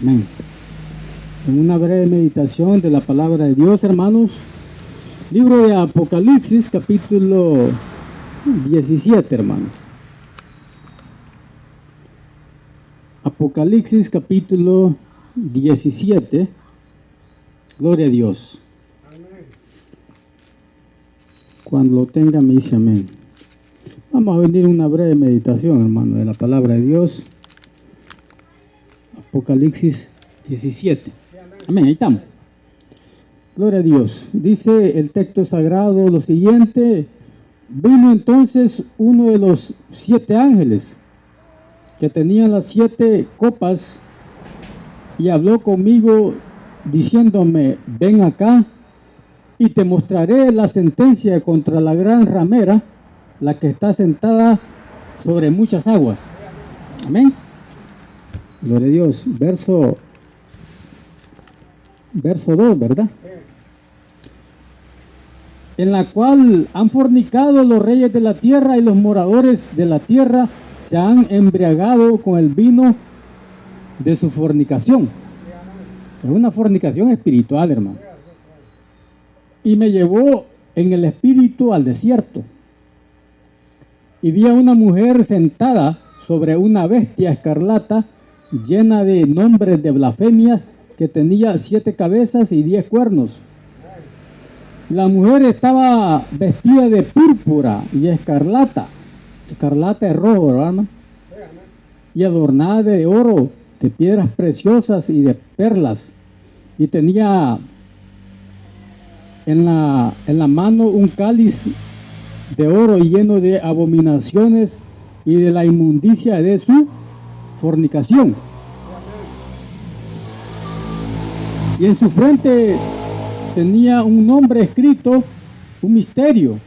Amén. En una breve meditación de la palabra de Dios, hermanos, libro de Apocalipsis, capítulo 17, hermanos. Apocalipsis, capítulo 17. Gloria a Dios. Cuando lo tenga me dice amén. Vamos a venir a una breve meditación, hermano, de la palabra de Dios. Apocalipsis 17. Amén, ahí estamos. Gloria a Dios. Dice el texto sagrado lo siguiente: vino entonces uno de los 7 ángeles que tenían las 7 copas y habló conmigo diciéndome: ven acá y te mostraré la sentencia contra la gran ramera, la que está sentada sobre muchas aguas. Amén. Gloria a Dios. Verso 2, ¿verdad? En la cual han fornicado los reyes de la tierra y los moradores de la tierra se han embriagado con el vino de su fornicación. Es una fornicación espiritual, hermano. Y me llevó en el espíritu al desierto. Y vi a una mujer sentada sobre una bestia escarlata llena de nombres de blasfemia, que tenía 7 cabezas y 10 cuernos. La mujer estaba vestida de púrpura y escarlata. Escarlata es rojo, hermano. Y adornada de oro, de piedras preciosas y de perlas. Y tenía en la mano un cáliz de oro lleno de abominaciones y de la inmundicia de su fornicación. Y en su frente tenía un nombre escrito, un misterio: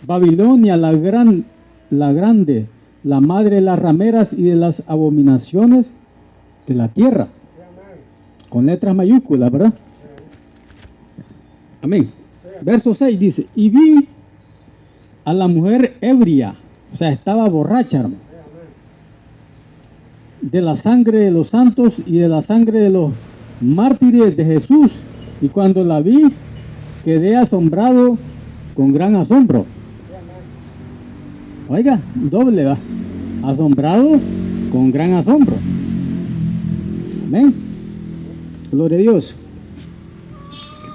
Babilonia la grande, la madre de las rameras y de las abominaciones de la tierra. Con letras mayúsculas, ¿verdad? Amén. Verso 6 dice: y vi a la mujer ebria, o sea, estaba borracha, hermano, de la sangre de los santos y de la sangre de los mártires de Jesús. Y cuando la vi, quedé asombrado con gran asombro. Oiga, doble, va. Asombrado con gran asombro. Amén. Gloria a Dios.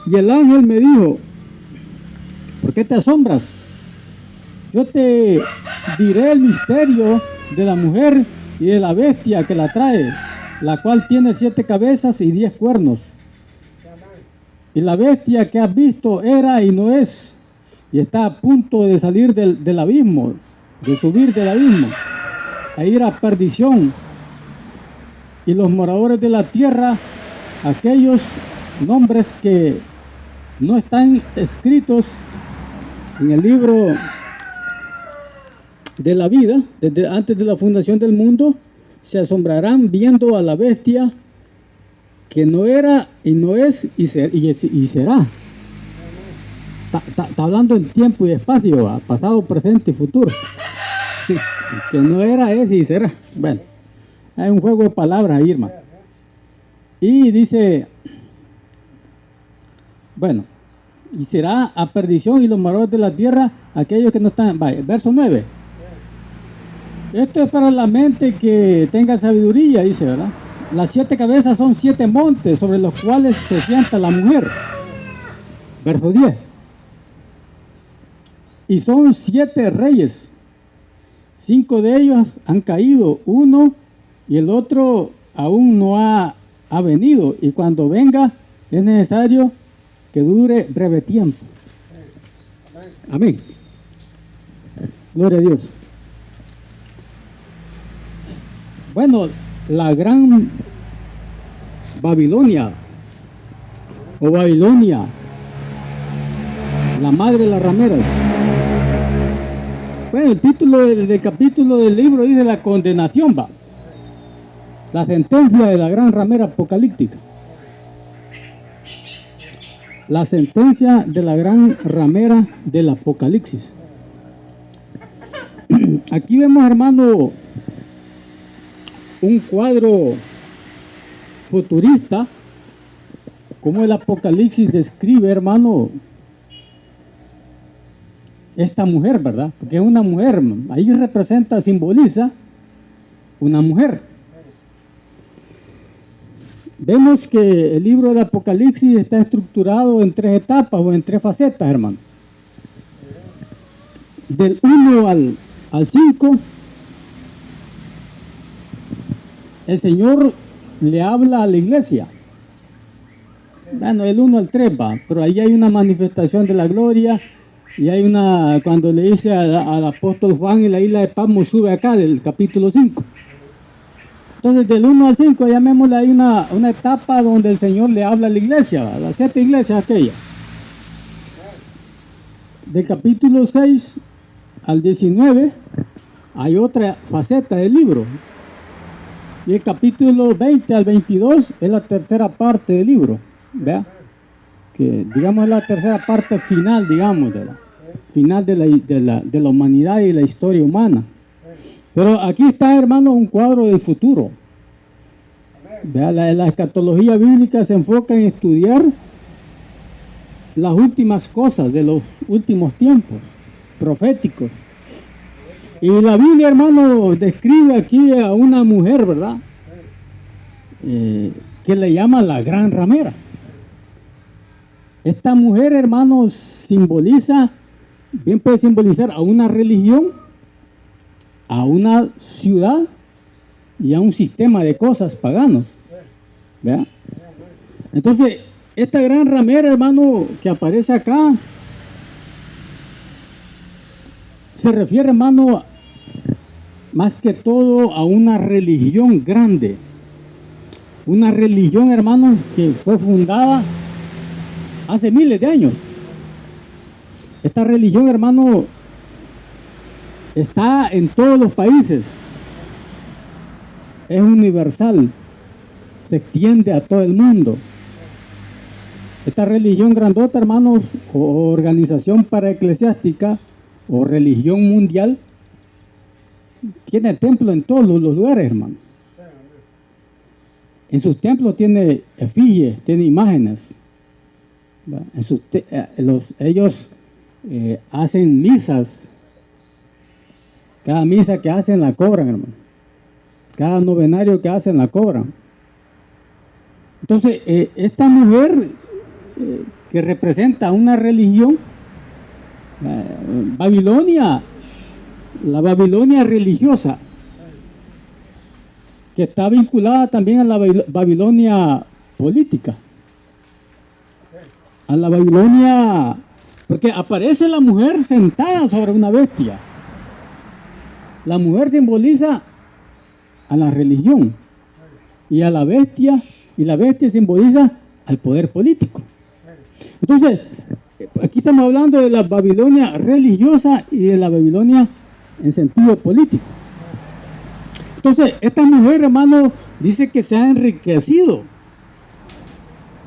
Y el ángel me dijo: ¿por qué te asombras? Yo te diré el misterio de la mujer y de la bestia que la trae, la cual tiene 7 cabezas y 10 cuernos. Y la bestia que has visto era y no es, y está a punto de salir del abismo, de subir del abismo, a ir a perdición. Y los moradores de la tierra, aquellos nombres que no están escritos en el libro de la vida, desde antes de la fundación del mundo, se asombrarán viendo a la bestia que no era y no es y será. Está hablando en tiempo y espacio, pasado, presente y futuro. Que no era, es y será. Bueno, hay un juego de palabras ahí, hermano. Y dice, bueno, y será a perdición y los moradores de la tierra, aquellos que no están. Vaya, verso 9. Esto es para la mente que tenga sabiduría, dice, ¿verdad? Las 7 cabezas son 7 montes sobre los cuales se sienta la mujer. Verso 10. Y son 7 reyes. 5 de ellos han caído, uno y el otro aún no ha venido. Y cuando venga es necesario que dure breve tiempo. Amén. Gloria a Dios. Bueno, la gran Babilonia, o Babilonia, la madre de las rameras. Bueno, el título del capítulo del libro dice la condenación, va. La sentencia de la gran ramera apocalíptica. La sentencia de la gran ramera del Apocalipsis. Aquí vemos, hermano, un cuadro futurista, como el Apocalipsis describe, hermano, esta mujer, ¿verdad? Porque es una mujer, ahí representa, simboliza una mujer. Vemos que el libro del Apocalipsis está estructurado en 3 etapas o en 3 facetas, hermano. Del 1 al 5, el Señor le habla a la iglesia. Bueno, el 1 al 3 va, pero ahí hay una manifestación de la gloria y hay una, cuando le dice al apóstol Juan, y la isla de Patmos sube acá del capítulo 5. Entonces, del 1 al 5, llamémosle, hay una etapa donde el Señor le habla a la iglesia, a las 7 iglesias aquellas. Del capítulo 6 al 19, hay otra faceta del libro. Y el capítulo 20 al 22 es la tercera parte del libro. ¿Vea? Que, digamos, es la tercera parte final, digamos, final de la humanidad y la historia humana. Pero aquí está, hermano, un cuadro del futuro. ¿Vea? La escatología bíblica se enfoca en estudiar las últimas cosas de los últimos tiempos proféticos. Y la Biblia, hermano, describe aquí a una mujer, ¿verdad? Que le llama la gran ramera. Esta mujer, hermano, simboliza, bien puede simbolizar a una religión, a una ciudad y a un sistema de cosas paganos. ¿Vea? Entonces, esta gran ramera, hermano, que aparece acá, se refiere, hermano, más que todo a una religión grande. Una religión, hermano, que fue fundada hace miles de años. Esta religión, hermano, está en todos los países. Es universal. Se extiende a todo el mundo. Esta religión grandota, hermanos, o organización paraeclesiástica o religión mundial, tiene templos en todos los lugares, hermano. En sus templos tiene efigies, tiene imágenes. Ellos hacen misas. Cada misa que hacen la cobran, hermano. Cada novenario que hacen la cobran. Entonces, esta mujer que representa una religión, Babilonia, la Babilonia religiosa, que está vinculada también a la Babilonia política, a la Babilonia, porque aparece la mujer sentada sobre una bestia. La mujer simboliza a la religión y a la bestia, y la bestia simboliza al poder político. Entonces, aquí estamos hablando de la Babilonia religiosa y de la Babilonia en sentido político. Entonces, esta mujer, hermano, dice que se ha enriquecido.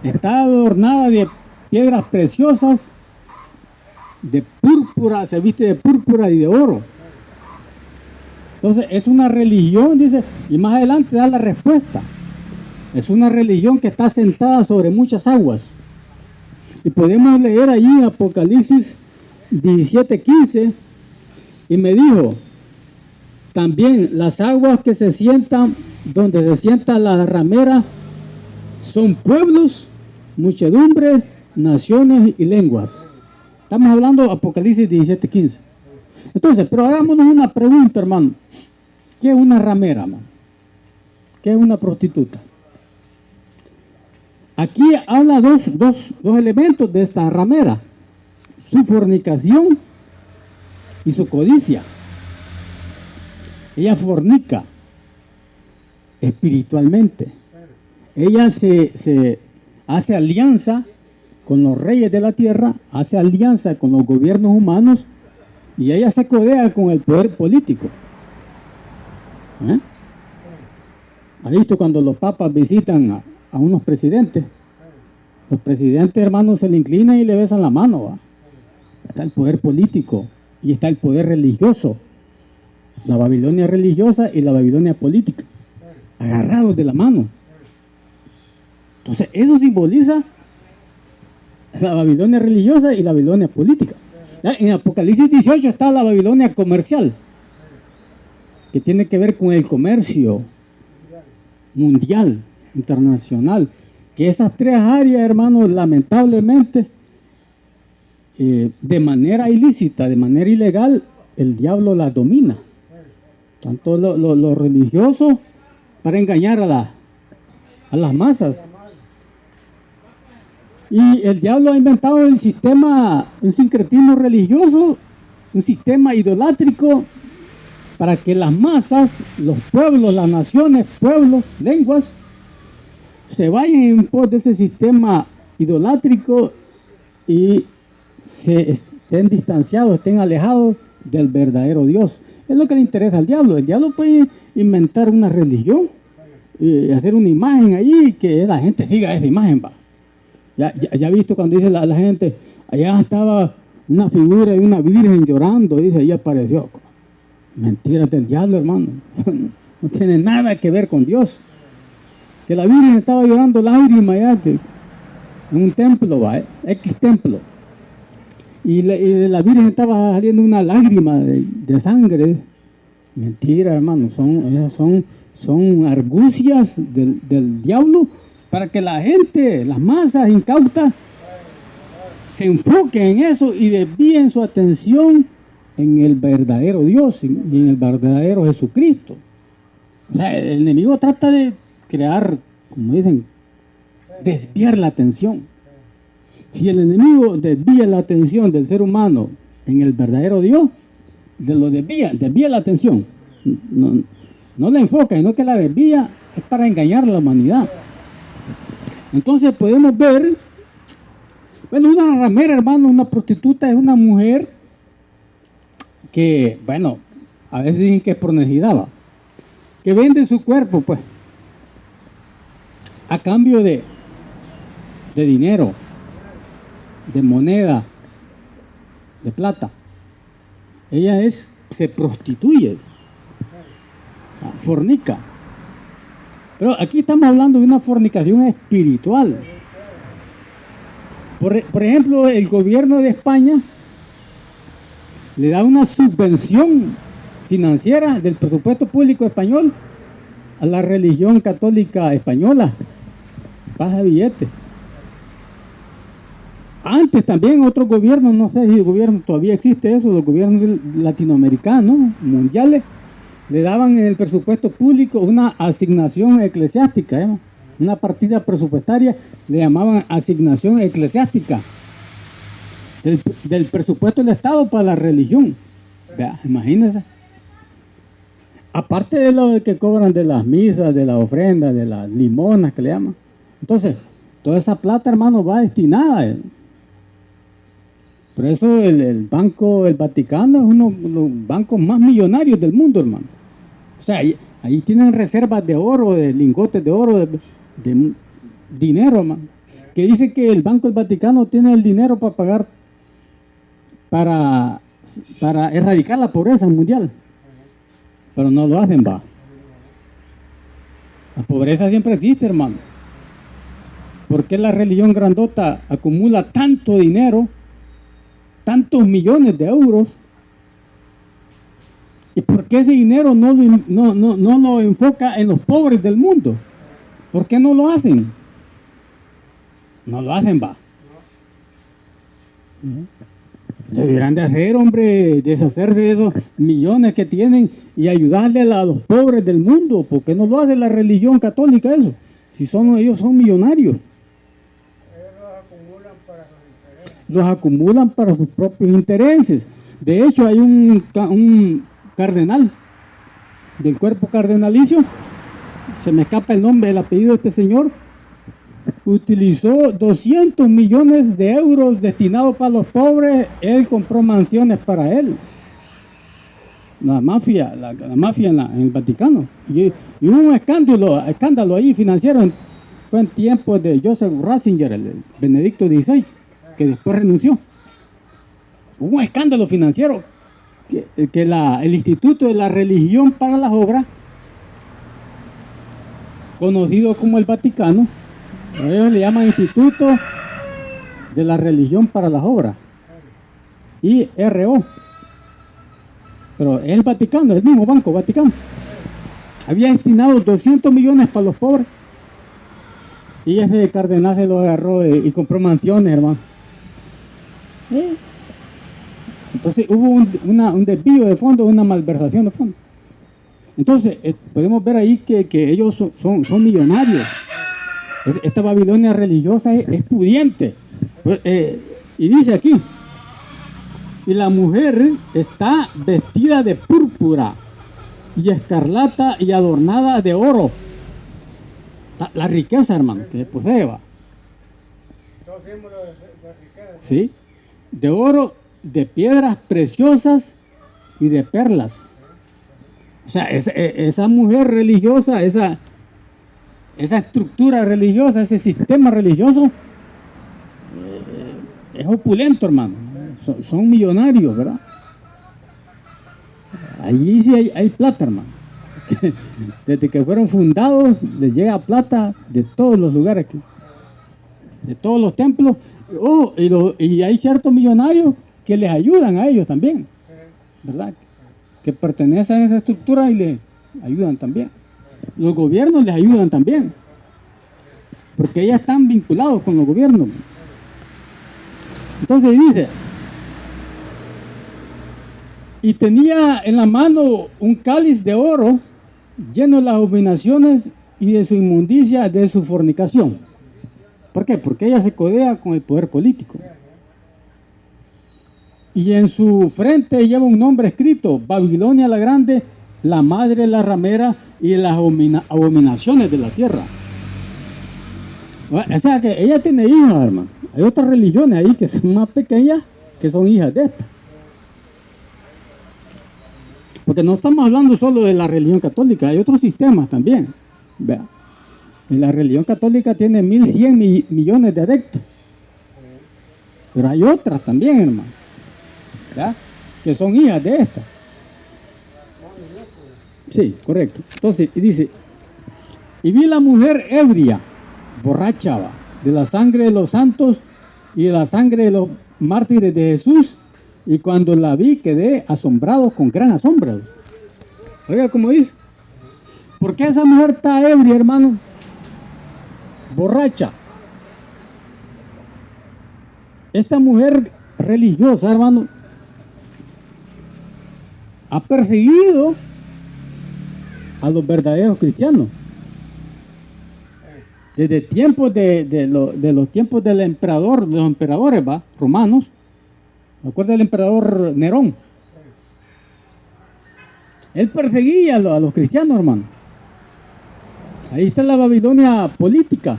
Está adornada de piedras preciosas, de púrpura, se viste de púrpura y de oro. Entonces, es una religión, dice, y más adelante da la respuesta. Es una religión que está sentada sobre muchas aguas. Y podemos leer allí en Apocalipsis 17:15, y me dijo, también las aguas que se sientan, donde se sienta la ramera, son pueblos, muchedumbres, naciones y lenguas. Estamos hablando de Apocalipsis 17:15. Entonces, pero hagámonos una pregunta, hermano. ¿Qué es una ramera, hermano? ¿Qué es una prostituta? Aquí habla dos elementos de esta ramera: su fornicación y su codicia. Ella fornica espiritualmente. Ella se hace alianza con los reyes de la tierra, hace alianza con los gobiernos humanos, y ella se codea con el poder político. ¿Ha visto cuando los papas visitan a unos presidentes? Los presidentes, hermanos, se le inclinan y le besan la mano, ¿va? Está el poder político y está el poder religioso. La Babilonia religiosa y la Babilonia política, agarrados de la mano. Entonces, eso simboliza la Babilonia religiosa y la Babilonia política. ¿Ya? En Apocalipsis 18 está la Babilonia comercial, que tiene que ver con el comercio mundial, internacional. Que esas tres áreas, hermanos, lamentablemente, de manera ilícita, de manera ilegal, el diablo las domina. Tanto lo religioso para engañar a las masas. Y el diablo ha inventado el sistema, un sincretismo religioso, un sistema idolátrico para que las masas, los pueblos, las naciones, pueblos, lenguas, se vayan en pos de ese sistema idolátrico y se estén distanciados, estén alejados del verdadero Dios. Es lo que le interesa al diablo. El diablo puede inventar una religión y hacer una imagen allí que la gente siga esa imagen, va. Ya visto cuando dice la gente, allá estaba una figura de una virgen llorando, dice, ahí apareció. Mentiras del diablo, hermano. No tiene nada que ver con Dios. Que la virgen estaba llorando lágrimas allá en un templo, va, X templo. Y de la virgen estaba saliendo una lágrima de sangre. Mentira, hermano. Son argucias del diablo para que la gente, las masas incautas, se enfoquen en eso y desvíen su atención en el verdadero Dios y en el verdadero Jesucristo. O sea, el enemigo trata de crear, como dicen, desviar la atención. Si el enemigo desvía la atención del ser humano en el verdadero Dios, lo desvía la atención. No la enfoca, sino que la desvía, es para engañar a la humanidad. Entonces podemos ver, bueno, una ramera, hermano, una prostituta es una mujer que, bueno, a veces dicen que es por necesidad, ¿va? Que vende su cuerpo, pues, a cambio de dinero, de moneda, de plata. Ella se prostituye, fornica. Pero aquí estamos hablando de una fornicación espiritual. Por ejemplo, el gobierno de España le da una subvención financiera del presupuesto público español a la religión católica española. Pasa billete. Antes también otros gobiernos, no sé si el gobierno todavía existe eso, los gobiernos latinoamericanos, mundiales, le daban en el presupuesto público una asignación eclesiástica, una partida presupuestaria, le llamaban asignación eclesiástica del presupuesto del Estado para la religión. Vea, imagínense. Aparte de lo que cobran de las misas, de las ofrendas, de las limonas que le llaman. Entonces, toda esa plata, hermano, va destinada. Por eso el Banco, el Vaticano es uno de los bancos más millonarios del mundo, hermano. O sea, ahí tienen reservas de oro, de lingotes de oro, de dinero, hermano. Que dice que el Banco del Vaticano tiene el dinero para pagar, para erradicar la pobreza mundial. Pero no lo hacen, va. La pobreza siempre existe, hermano. ¿Por qué la religión grandota acumula tanto dinero, tantos millones de euros? ¿Y por qué ese dinero no lo enfoca en los pobres del mundo? ¿Por qué no lo hacen? No lo hacen, va. Deberán de hacer, hombre, deshacerse de esos millones que tienen y ayudarle a los pobres del mundo. ¿Por qué no lo hace la religión católica eso? Si ellos son millonarios. Los acumulan para sus propios intereses. De hecho, hay un cardenal del cuerpo cardenalicio, se me escapa el nombre, el apellido de este señor, utilizó 200 millones de euros destinados para los pobres. Él compró mansiones para él. La mafia en el Vaticano. Y hubo un escándalo ahí financiero. Fue en tiempos de Joseph Ratzinger, el Benedicto XVI, que después renunció. Hubo un escándalo financiero que el Instituto de la Religión para las Obras, conocido como el Vaticano, Ellos le llaman Instituto de la Religión para las Obras, IRO. Pero es el Vaticano, el mismo Banco Vaticano. Había destinado 200 millones para los pobres. Y ese cardenal se lo agarró y compró mansiones, hermano. Entonces hubo un desvío de fondos, una malversación de fondos. Entonces podemos ver ahí que ellos son millonarios. Esta Babilonia religiosa es pudiente. Y dice aquí, y la mujer está vestida de púrpura y escarlata y adornada de oro. La riqueza, hermano, que posee, va. Todo símbolo de riqueza. ¿Sí? De oro, de piedras preciosas y de perlas. O sea, esa mujer religiosa, esa estructura religiosa, ese sistema religioso, es opulento, hermano. Son millonarios, ¿verdad? Allí sí hay plata, hermano. Desde que fueron fundados les llega plata de todos los lugares, de todos los templos. Y hay ciertos millonarios que les ayudan a ellos también, ¿verdad? Que pertenecen a esa estructura y les ayudan también. Los gobiernos les ayudan también, porque ellos están vinculados con los gobiernos. Entonces dice, y tenía en la mano un cáliz de oro lleno de las abominaciones y de su inmundicia, de su fornicación. ¿Por qué? Porque ella se codea con el poder político. Y en su frente lleva un nombre escrito: Babilonia la Grande, la madre de la ramera y de las abominaciones de la tierra. O sea que ella tiene hijas, hermano. Hay otras religiones ahí que son más pequeñas, que son hijas de esta. Porque no estamos hablando solo de la religión católica, hay otros sistemas también. Vea. Y la religión católica tiene 1.100 millones de adeptos. Pero hay otras también, hermano, ¿verdad? Que son hijas de esta. Sí, correcto. Entonces, dice, y vi la mujer ebria, borracha, va, de la sangre de los santos y de la sangre de los mártires de Jesús. Y cuando la vi quedé asombrado con gran asombro. Oiga, ¿cómo dice? ¿Por qué esa mujer está ebria, hermano? Borracha. Esta mujer religiosa, hermano, ha perseguido a los verdaderos cristianos. Desde tiempos de los tiempos del emperador, de los emperadores, ¿va? Romanos. ¿Me acuerda del emperador Nerón? Él perseguía a los cristianos, hermano. Ahí está la Babilonia política.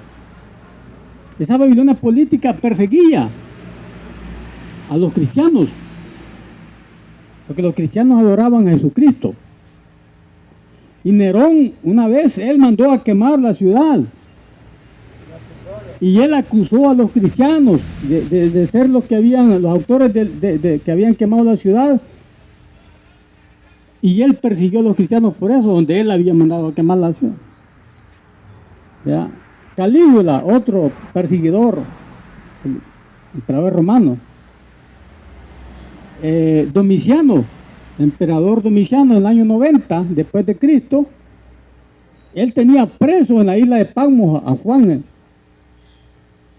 Esa Babilonia política perseguía a los cristianos, porque los cristianos adoraban a Jesucristo. Y Nerón, una vez, él mandó a quemar la ciudad. Y él acusó a los cristianos de ser los que habían, los autores que habían quemado la ciudad. Y él persiguió a los cristianos por eso, donde él había mandado a quemar la ciudad. ¿Ya? Calígula, otro perseguidor, el emperador romano. Domiciano, emperador Domiciano, en el año 90 después de Cristo, él tenía preso en la isla de Patmos a Juan,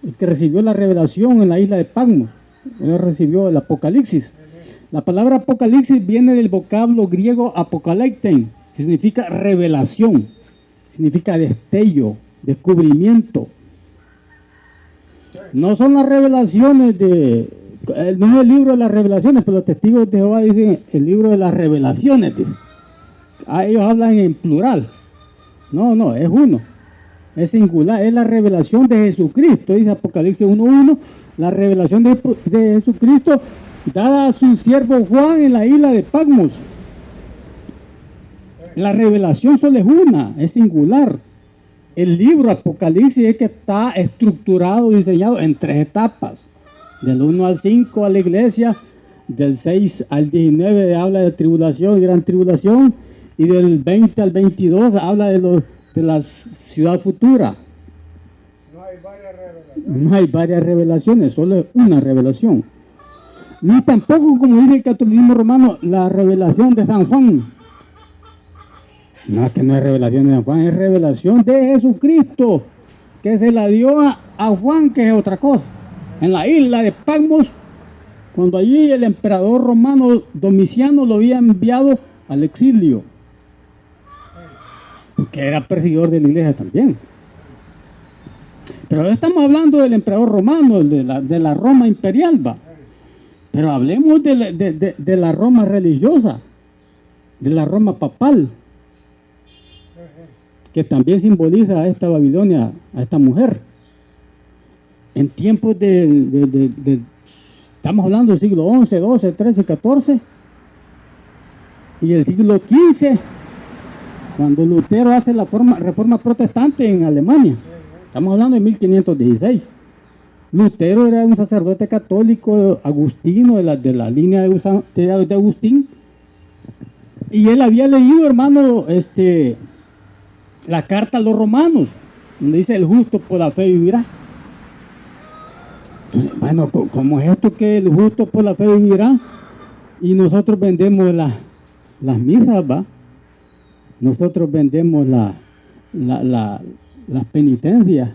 el que recibió la revelación en la isla de Patmos. Él recibió el Apocalipsis. La palabra Apocalipsis viene del vocablo griego apokaleiktein, que significa revelación, significa destello, descubrimiento. No son las revelaciones no es el libro de las revelaciones, pero los testigos de Jehová dicen el libro de las revelaciones. Dicen. Ellos hablan en plural. No, es uno. Es singular, es la revelación de Jesucristo, dice Apocalipsis 1:1, la revelación de Jesucristo dada a su siervo Juan en la isla de Patmos. La revelación solo es una, es singular. El libro Apocalipsis es que está estructurado, diseñado en 3 etapas. Del 1 al 5 a la iglesia, del 6 al 19 habla de tribulación y gran tribulación, y del 20 al 22 habla de la ciudad futura. No hay varias revelaciones. No hay varias revelaciones, solo es una revelación. Ni tampoco, como dice el catolicismo romano, la revelación de San Juan. No, es que no es revelación de San Juan, es revelación de Jesucristo, que se la dio a Juan, que es otra cosa. En la isla de Patmos, cuando allí el emperador romano Domiciano lo había enviado al exilio, porque era perseguidor de la iglesia también. Pero ahora estamos hablando del emperador romano, de la Roma imperial, va. Pero hablemos de la Roma religiosa, de la Roma papal, que también simboliza a esta Babilonia, a esta mujer. En tiempos estamos hablando del siglo XI, XII, XIII, XIV, y el siglo XV, cuando Lutero hace la reforma protestante en Alemania. Estamos hablando de 1516. Lutero era un sacerdote católico agustino de la línea de Agustín, y él había leído, hermano, la carta a los romanos, donde dice: el justo por la fe vivirá. Entonces, bueno, ¿cómo es esto que el justo por la fe vivirá? Y nosotros vendemos las misas, ¿va? Nosotros vendemos las penitencias.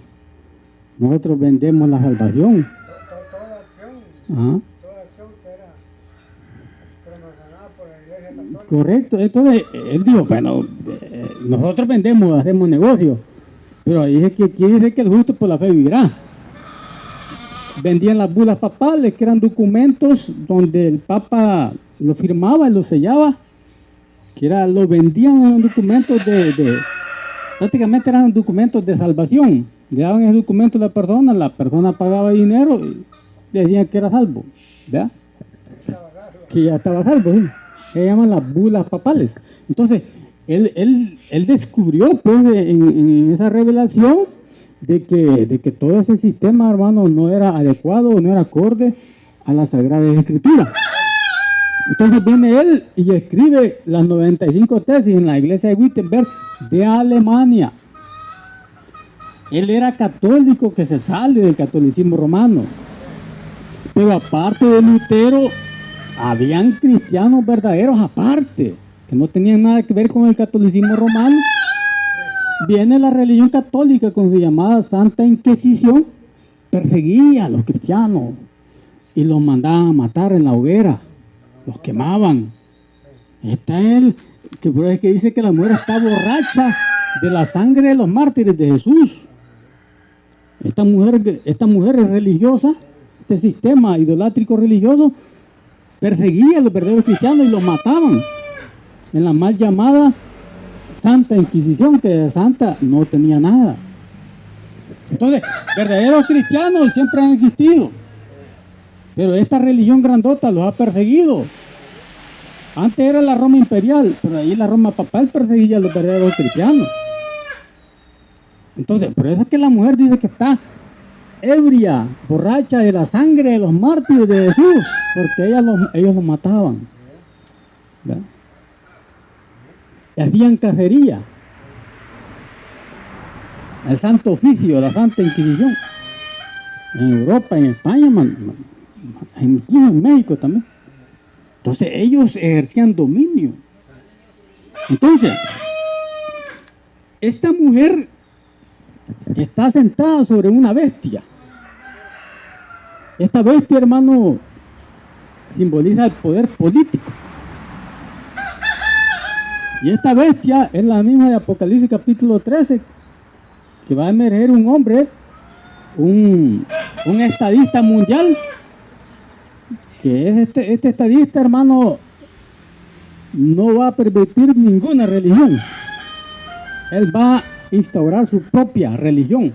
Nosotros vendemos la salvación. Toda acción, Ajá. toda acción que era promocionada por la Iglesia Católica. Correcto. Entonces, él dijo, bueno, nosotros vendemos, hacemos negocio. Pero ahí es que quiere decir que el justo por la fe vivirá. Vendían las bulas papales, que eran documentos donde el Papa lo firmaba y lo sellaba, lo vendían en documentos prácticamente eran documentos de salvación. Le daban ese documento a la persona pagaba dinero y le decían que era salvo, ¿verdad? Que ya estaba salvo, ¿sí? Se llaman las bulas papales. Entonces, él descubrió, pues, en esa revelación, de que todo ese sistema, hermano, no era adecuado, no era acorde a la Sagrada Escritura. Entonces viene él y escribe las 95 tesis en la iglesia de Wittenberg de Alemania. Él era católico que se sale del catolicismo romano. Pero aparte de Lutero, habían cristianos verdaderos aparte, que no tenían nada que ver con el catolicismo romano. Viene la religión católica con su llamada Santa Inquisición, perseguía a los cristianos y los mandaban a matar en la hoguera, los quemaban. Está él, que dice que la mujer está borracha de la sangre de los mártires de Jesús. Esta mujer es religiosa, este sistema idolátrico religioso perseguía a los verdaderos cristianos y los mataban en la mal llamada Santa Inquisición, que de santa no tenía nada. Entonces, verdaderos cristianos siempre han existido, pero esta religión grandota los ha perseguido. Antes era la Roma imperial, pero ahí la Roma papal perseguía a los verdaderos cristianos. Entonces, por eso es que la mujer dice que está ebria, borracha de la sangre de los mártires de Jesús, porque ellos los mataban, ¿verdad? Y hacían cacería, el Santo Oficio, la Santa Inquisición, en Europa, en España, incluso en México también. Entonces ellos ejercían dominio. Entonces, esta mujer está sentada sobre una bestia. Esta bestia, hermano, simboliza el poder político. Y esta bestia es la misma de Apocalipsis capítulo 13, que va a emerger un hombre, un estadista mundial, que es este estadista, hermano, no va a permitir ninguna religión. Él va a instaurar su propia religión,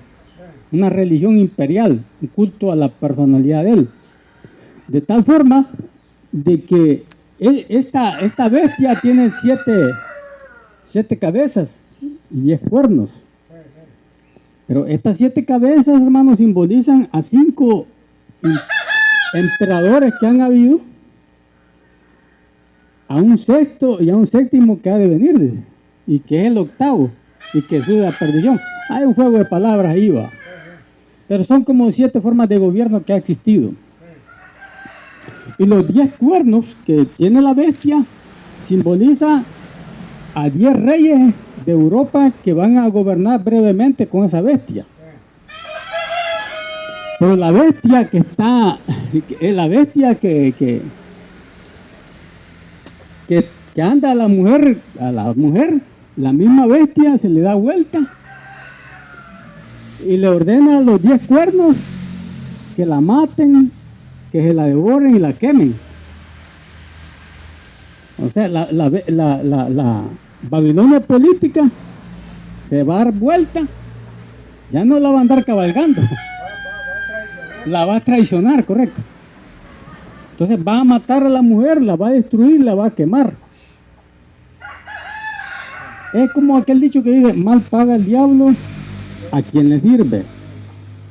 una religión imperial, un culto a la personalidad de él. De tal forma de que esta bestia tiene siete cabezas y 10 cuernos. Pero estas 7 cabezas, hermanos, simbolizan a 5 emperadores que han habido, a un sexto y a un séptimo que ha de venir, y que es el octavo, y que sube a perdición. Hay un juego de palabras ahí, va. Pero son como 7 formas de gobierno que ha existido. Y los 10 cuernos que tiene la bestia simboliza a 10 reyes de Europa que van a gobernar brevemente con esa bestia. Pero la bestia que está, la bestia que anda a la mujer, la misma bestia se le da vuelta y le ordena a los 10 cuernos que la maten, que se la devoren y la quemen. O sea, la Babilonia política se va a dar vuelta, ya no la va a andar cabalgando, la va a traicionar, correcto. Entonces va a matar a la mujer, la va a destruir, la va a quemar. Es como aquel dicho que dice, mal paga el diablo a quien le sirve.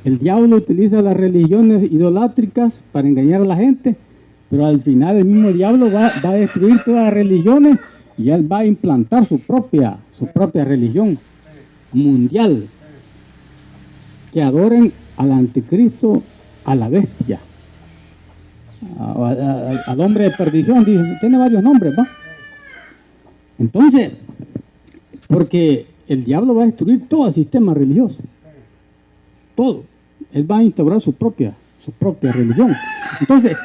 El diablo utiliza las religiones idolátricas para engañar a la gente, pero al final el mismo diablo va a destruir todas las religiones y él va a implantar su propia religión mundial, que adoren al anticristo, a la bestia, al hombre de perdición, tiene varios nombres, ¿va? Entonces, porque el diablo va a destruir todo el sistema religioso, todo. Él va a instaurar su propia religión. Entonces,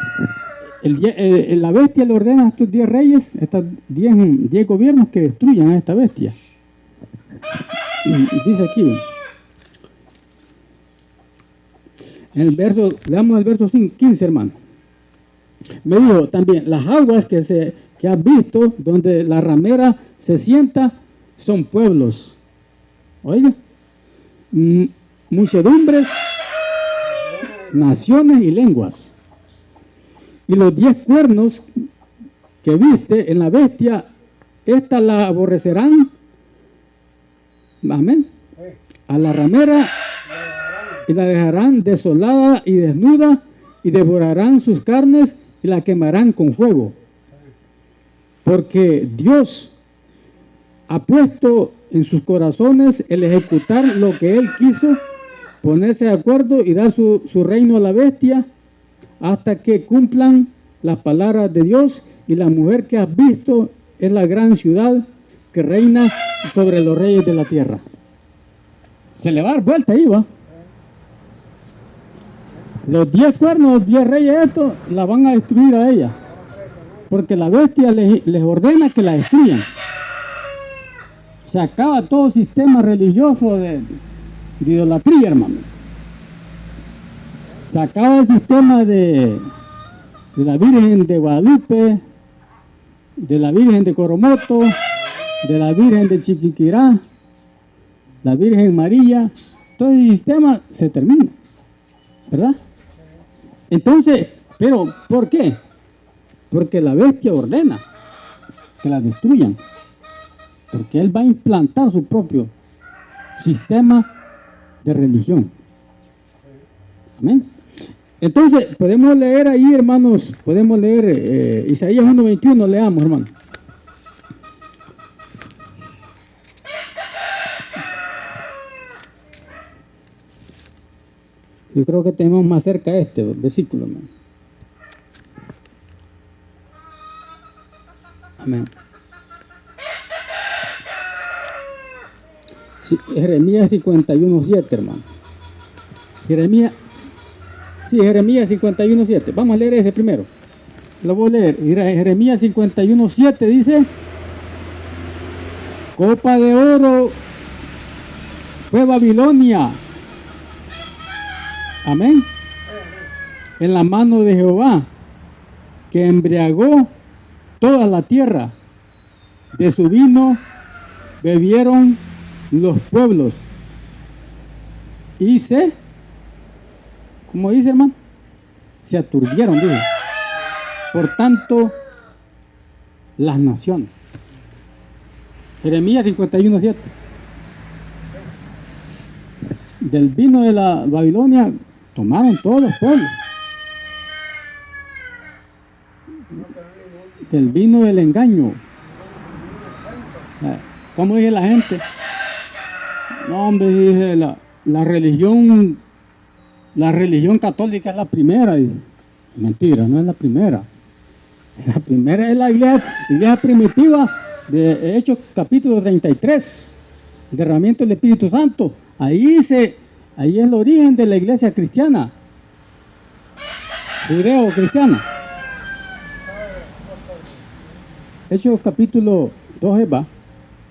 la bestia le ordena a estos 10 reyes, estos 10 gobiernos que destruyan a esta bestia. Y dice aquí, leamos el verso 15, hermano. Me dijo también, las aguas que has visto, donde la ramera se sienta, son pueblos. Oiga, muchedumbres, naciones y lenguas. Y los 10 cuernos que viste en la bestia, esta la aborrecerán. Amén. A la ramera y la dejarán desolada y desnuda y devorarán sus carnes y la quemarán con fuego. Porque Dios ha puesto en sus corazones el ejecutar lo que Él quiso, ponerse de acuerdo y dar su reino a la bestia hasta que cumplan las palabras de Dios. Y la mujer que has visto es la gran ciudad que reina sobre los reyes de la tierra. Se le va a dar vuelta ahí, va. Los 10 cuernos, los 10 reyes estos, la van a destruir a ella. Porque la bestia les ordena que la destruyan. Se acaba todo sistema religioso de idolatría, hermano. Se acaba el sistema de la Virgen de Guadalupe, de la Virgen de Coromoto, de la Virgen de Chiquiquirá, la Virgen María. Todo el sistema se termina, ¿verdad? Entonces, pero ¿por qué? Porque la bestia ordena que la destruyan. Porque él va a implantar su propio sistema de religión. Amén. Entonces, podemos leer ahí, hermanos, podemos leer Isaías 1:21, leamos, hermano. Yo creo que tenemos más cerca este versículo, hermano. Amén. Sí, Jeremías 51:7, hermano. Jeremías 51:7. Vamos a leer ese primero. Lo voy a leer. Jeremías 51:7 dice: copa de oro fue Babilonia. Amén. En la mano de Jehová, que embriagó toda la tierra. De su vino bebieron los pueblos. Y como dice, hermano, se aturdieron, dice. Por tanto, las naciones. Jeremías 51:7. Del vino de la Babilonia tomaron todos los pueblos. Del vino del engaño. ¿Cómo dice la gente? No, hombre, dice la religión la religión católica es la primera. Dice. Mentira, no es la primera. La primera es la iglesia primitiva de Hechos capítulo 33, el derramamiento del Espíritu Santo. Ahí es el origen de la iglesia cristiana, judeo-cristiana. Hechos capítulo 2, Eva.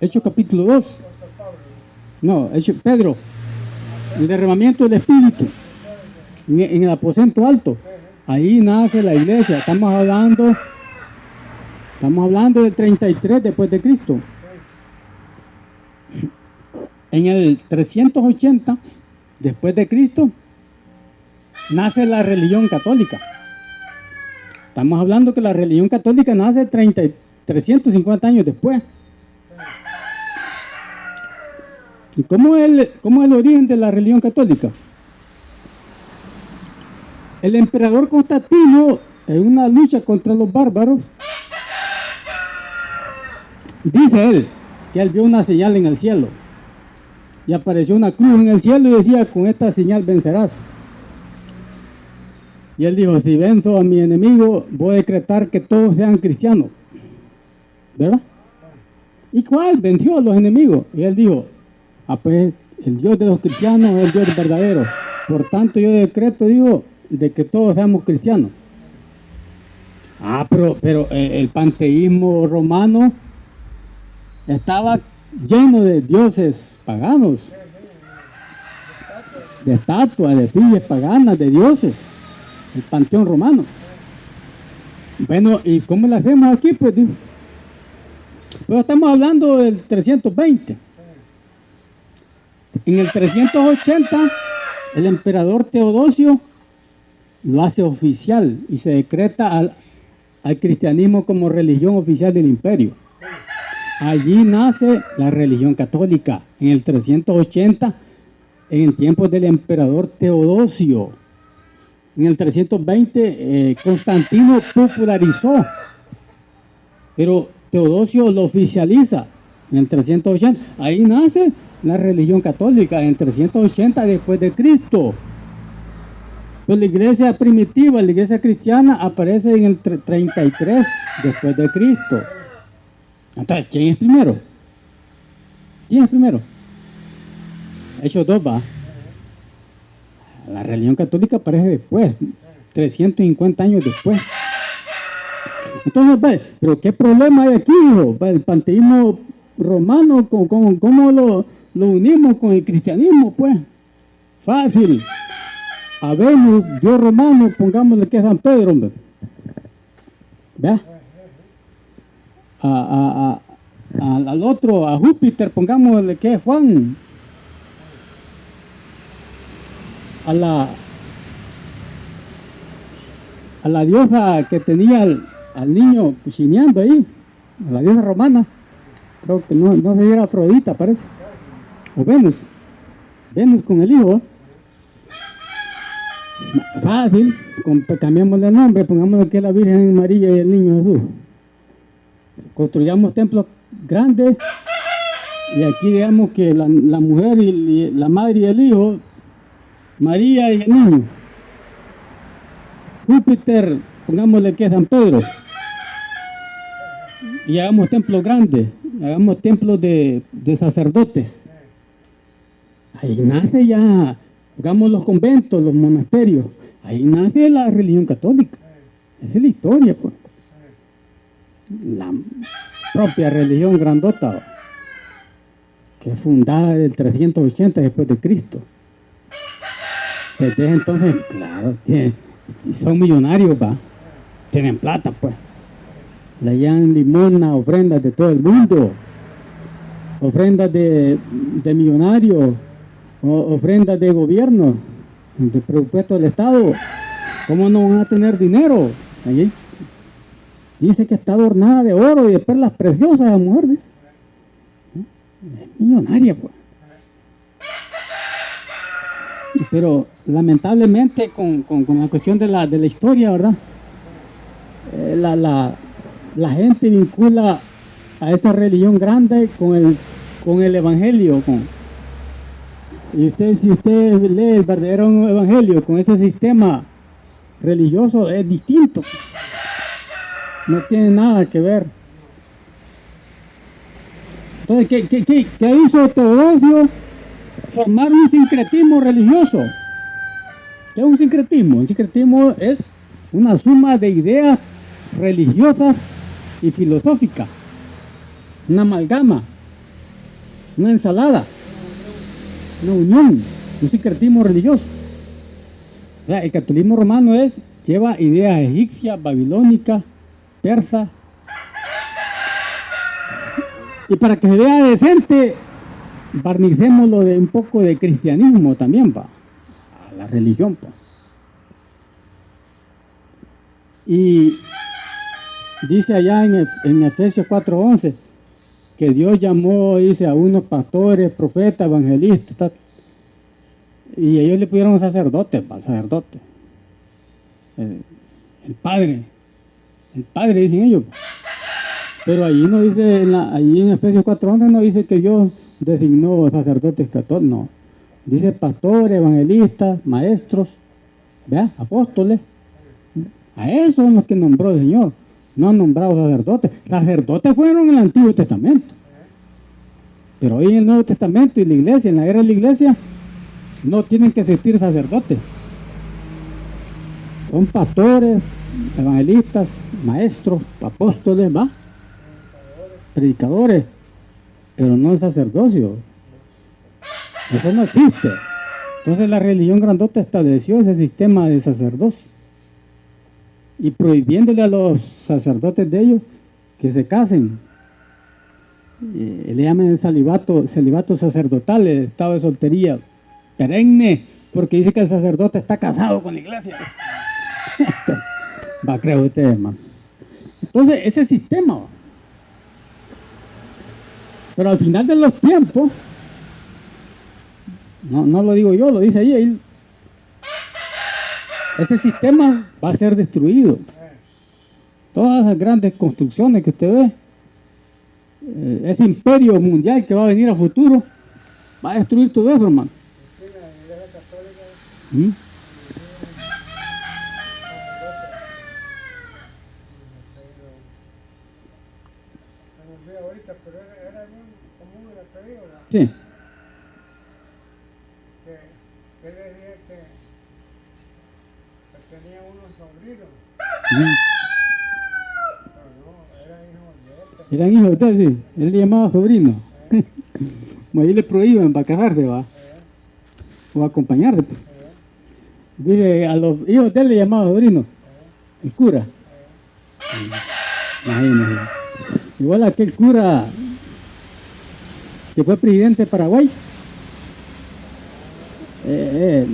Hechos capítulo 2. No, Pedro. El derramamiento del Espíritu en el aposento alto. Ahí nace la iglesia. Estamos hablando del 33 después de Cristo. En el 380 después de Cristo nace la religión católica. Estamos hablando que la religión católica nace 350 años después. ¿Y cómo es el origen de la religión católica? El emperador Constantino, en una lucha contra los bárbaros, dice él que él vio una señal en el cielo y apareció una cruz en el cielo y decía: con esta señal vencerás. Y él dijo: si venzo a mi enemigo, voy a decretar que todos sean cristianos. ¿Verdad? ¿Y cuál venció a los enemigos? Y él dijo: pues el Dios de los cristianos es el Dios verdadero. Por tanto, yo decreto, digo, de que todos seamos cristianos. Pero el panteísmo romano estaba lleno de dioses paganos, de estatuas, de efigies paganas, de dioses, el panteón romano. Bueno, ¿y cómo lo hacemos aquí? Pues estamos hablando del 320. En el 380, el emperador Teodosio lo hace oficial y se decreta al cristianismo como religión oficial del imperio. Allí nace la religión católica, en el 380, en tiempos del emperador Teodosio. En el 320, Constantino popularizó, pero Teodosio lo oficializa en el 380. Ahí nace la religión católica, en el 380 después de Cristo. Pues la iglesia primitiva, la iglesia cristiana, aparece en el 33 después de Cristo. Entonces, ¿quién es primero? ¿Quién es primero? Hechos 2 va. La religión católica aparece después, 350 años después. Entonces, pero ¿qué problema hay aquí, hijo? El panteísmo romano, ¿cómo lo unimos con el cristianismo? Pues, fácil. A Venus, Dios romano, pongámosle que es San Pedro, hombre. ¿Ve? Al otro, a Júpiter, pongámosle que es Juan. A la diosa que tenía al niño chineando ahí, a la diosa romana. Creo que no sé si era Afrodita, parece. O Venus. Venus con el hijo. Fácil, cambiamos el nombre, pongamos que es la Virgen María y el niño Jesús. Construyamos templos grandes y aquí digamos que la mujer y la madre y el hijo, María y el niño. Júpiter, pongámosle que es San Pedro. Y hagamos templos grandes, hagamos templos de sacerdotes. Ahí nace ya, pongamos los conventos, los monasterios. Ahí nace la religión católica. Esa es la historia, pues. La propia religión grandota, que es fundada en el 380 después de Cristo. Desde entonces, claro, son millonarios, va. Tienen plata, pues. Le llevan limosna, ofrendas de todo el mundo. Ofrendas de millonarios, ofrendas de gobierno, de presupuesto del Estado. ¿Cómo no van a tener dinero? Allí dice que está adornada de oro y de perlas preciosas la mujer, dice. Es millonaria, pues. Pero lamentablemente con la cuestión de la historia, ¿verdad? La gente vincula a esa religión grande con el evangelio, Y usted, si usted lee el verdadero evangelio con ese sistema religioso, es distinto. No tiene nada que ver. Entonces, ¿qué hizo Teodosio? Formar un sincretismo religioso. ¿Qué es un sincretismo? Un sincretismo es una suma de ideas religiosas y filosóficas. Una amalgama, una ensalada, una unión, un sincretismo religioso. O sea, el catolicismo romano lleva ideas egipcias, babilónicas, persas. Y para que se vea decente, barnicémoslo de un poco de cristianismo también, va, a la religión, pues. Y dice allá en Efesios 4:11 que Dios llamó, dice, a unos pastores, profetas, evangelistas, y ellos le pidieron sacerdotes, sacerdote. El padre, dicen ellos. Pero ahí no dice, ahí en Efesios 4:11 no dice que Dios designó sacerdotes católicos, no. Dice pastores, evangelistas, maestros, ¿vea? Apóstoles. A esos son los que nombró el Señor. No han nombrado sacerdotes. Sacerdotes fueron en el Antiguo Testamento. Pero hoy en el Nuevo Testamento y la iglesia, en la era de la iglesia, no tienen que existir sacerdotes. Son pastores, evangelistas, maestros, apóstoles, ¿va? Predicadores, pero no el sacerdocio. Eso no existe. Entonces la religión grandota estableció ese sistema de sacerdocio y prohibiéndole a los sacerdotes de ellos que se casen. Le llaman el celibato sacerdotal, el estado de soltería perenne, porque dice que el sacerdote está casado con la iglesia. Va, creo usted, hermano. Entonces, ese sistema. Pero al final de los tiempos, no lo digo yo, lo dice ahí, ese sistema va a ser destruido. Todas esas grandes construcciones que usted ve, ese imperio mundial que va a venir a futuro, va a destruir todo eso, hermano. ¿Mm? Pero era bien común el apellido, ¿verdad? Sí. Que él decía que tenía unos sobrinos, ¿Mm? pero no, eran hijos de él. Eran hijos de él, sí. Él le llamaba sobrino. Ahí le prohíben para casarse, va. O acompañarse. Pues. Dice, a los hijos de él le llamaba sobrino. El cura. Imagínense. Igual aquel cura que fue presidente de Paraguay.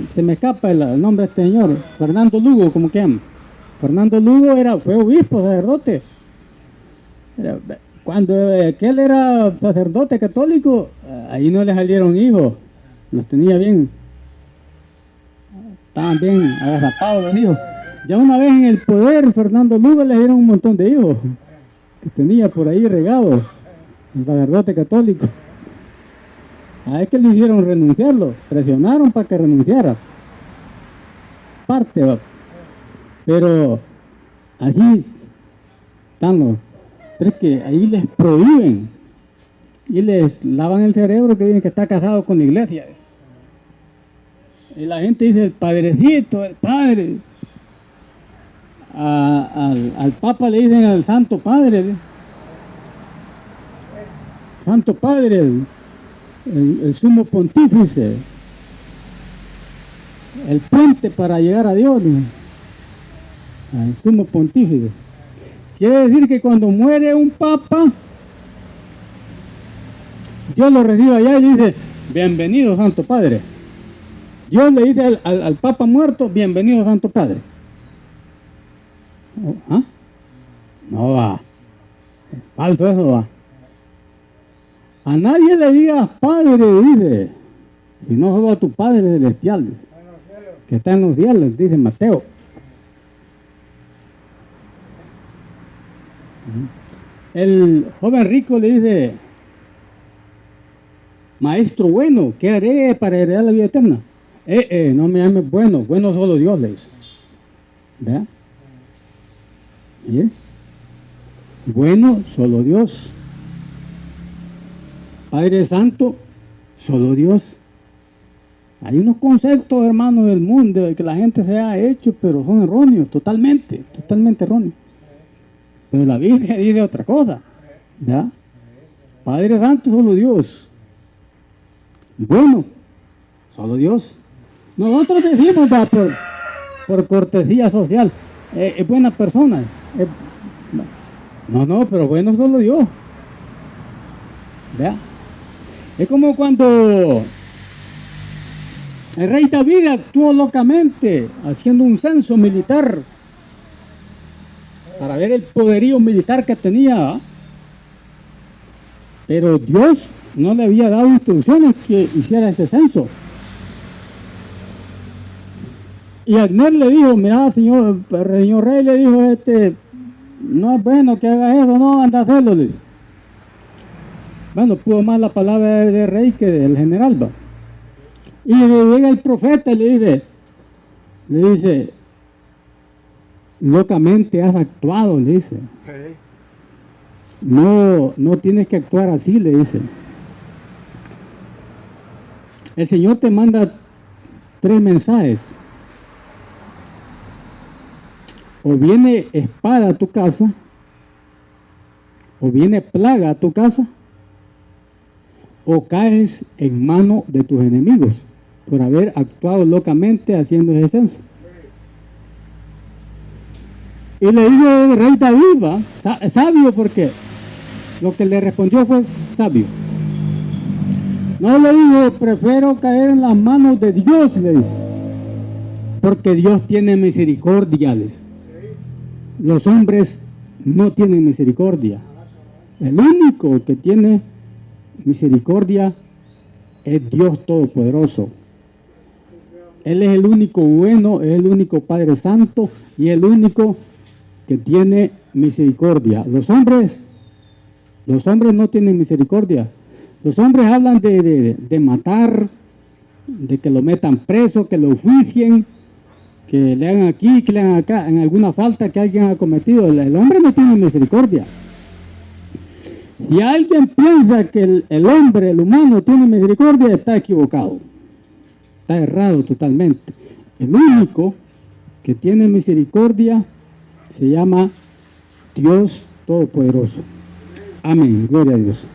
Se me escapa el nombre de este señor. Fernando Lugo, ¿cómo que llama? Fernando Lugo fue obispo, sacerdote. Cuando aquel era sacerdote católico, ahí no le salieron hijos. Los tenía bien. Estaban bien agazapados los hijos. Ya una vez en el poder, Fernando Lugo le dieron un montón de hijos que tenía por ahí regados, el sacerdote católico. A él que le hicieron renunciarlo, presionaron para que renunciara. Parte, ¿va? Pero así están los. Pero es que ahí les prohíben y les lavan el cerebro que dicen que está casado con la iglesia. Y la gente dice el padrecito, el padre. Al Papa le dicen al Santo Padre. Santo Padre, el sumo pontífice. El puente para llegar a Dios. El sumo pontífice. Quiere decir que cuando muere un papa, Dios lo recibe allá y dice, bienvenido Santo Padre. Dios le dice al papa muerto, bienvenido Santo Padre. ¿Ah? No va. Falso eso va. A nadie le digas Padre, dice, sino solo a tu Padre celestial, dice, que está en los cielos, dice Mateo. El joven rico le dice, Maestro bueno, ¿qué haré para heredar la vida eterna? No me llames bueno, bueno solo Dios, le dice. ¿Vea? ¿Bien? Bueno, solo Dios. Padre Santo, solo Dios. Hay unos conceptos, hermanos, del mundo de que la gente se ha hecho, pero son erróneos, totalmente erróneos. Pero la Biblia dice otra cosa. ¿Ya? Padre Santo, solo Dios. Bueno, solo Dios. Nosotros decimos, ¿va? Por cortesía social, es buena persona. No, pero bueno, solo Dios. ¿Ya? Es como cuando el rey David actuó locamente haciendo un censo militar para ver el poderío militar que tenía, ¿va? Pero Dios no le había dado instrucciones que hiciera ese censo. Y Abner le dijo, mira, señor rey, le dijo, no es bueno que haga eso, no, anda a hacerlo. Le dijo. Bueno, pudo más la palabra del rey que del general, ¿va? Y le llega el profeta y le dice, locamente has actuado, le dice. No tienes que actuar así, le dice. El Señor te manda 3 mensajes. O viene espada a tu casa, o viene plaga a tu casa, o caes en mano de tus enemigos por haber actuado locamente haciendo ese censo. Y le dijo el rey David, ¿va? Sabio, porque lo que le respondió fue sabio. No le dijo, prefiero caer en las manos de Dios, le dice, porque Dios tiene misericordia, les dice. Los hombres no tienen misericordia. El único que tiene misericordia es Dios Todopoderoso. Él es el único bueno, es el único Padre Santo y el único que tiene misericordia. Los hombres no tienen misericordia. Los hombres hablan de matar, de que lo metan preso, que lo juicien, que le hagan aquí, que le hagan acá, en alguna falta que alguien ha cometido. El hombre no tiene misericordia. Si alguien piensa que el hombre, el humano, tiene misericordia, está equivocado. Está errado totalmente. El único que tiene misericordia se llama Dios Todopoderoso. Amén. Gloria a Dios.